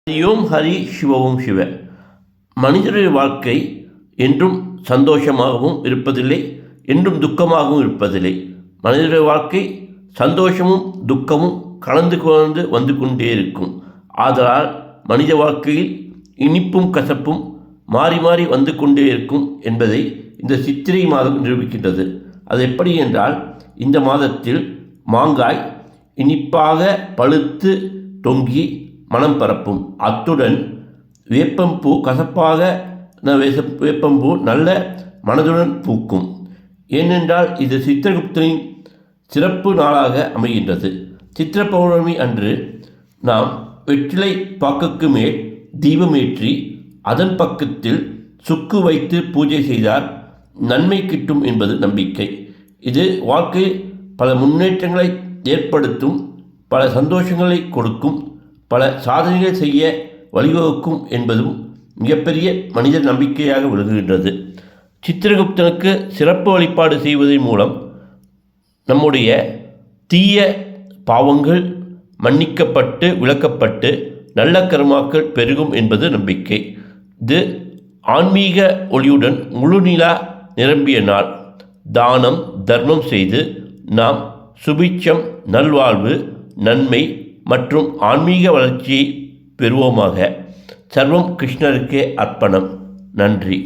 ஓம் ஹரி சிவவும் சிவ. மனிதனுடைய வாழ்க்கை என்றும் சந்தோஷமாகவும் இருப்பதில்லை, என்றும் துக்கமாகவும் இருப்பதில்லை. மனிதனுடைய வாழ்க்கை சந்தோஷமும் துக்கமும் கலந்து வந்து கொண்டே இருக்கும். ஆதலால் மனித வாழ்க்கையில் இனிப்பும் கசப்பும் மாறி மாறி வந்து கொண்டே இருக்கும் என்பதை இந்த சித்திரை மாதம் நிரூபிக்கின்றது. அது எப்படி என்றால், இந்த மாதத்தில் மாங்காய் இனிப்பாக பழுத்து தொங்கி மனம் பரப்பும். அத்துடன் வேப்பம்பூ கசப்பாக வேப்பம்பூ நல்ல மனதுடன் பூக்கும். ஏனென்றால் இது சித்திரகுப்தனின் சிறப்பு நாளாக அமைகின்றது. சித்திர பௌர்ணமி அன்று நாம் வெற்றிலை பாக்குக்கு மேல் தீபமேற்றி அதன் பக்கத்தில் சுக்கு வைத்து பூஜை செய்தால் நன்மை கிட்டும் என்பது நம்பிக்கை. இது வாழ்க்கையில் பல முன்னேற்றங்களை ஏற்படுத்தும், பல சந்தோஷங்களை கொடுக்கும், பல சாதனைகள் செய்ய வழிவகுக்கும் என்பதும் மிகப்பெரிய மனித நம்பிக்கையாக விளங்குகின்றது. சித்திரகுப்தனுக்கு சிறப்பு வழிபாடு செய்வதன் மூலம் நம்முடைய தீய பாவங்கள் மன்னிக்கப்பட்டு விளக்கப்பட்டு நல்ல கர்மாக்கள் பெருகும் என்பது நம்பிக்கை. இது ஆன்மீக ஒளியுடன் முழு நிலா நிரம்பிய நாள். தானம் தர்மம் செய்து நாம் சுபிட்சம், நல்வாழ்வு, நன்மை மற்றும் ஆன்மீக வளர்ச்சியை பெறுவோமாக. சர்வம் கிருஷ்ணருக்கே அர்ப்பணம். நன்றி.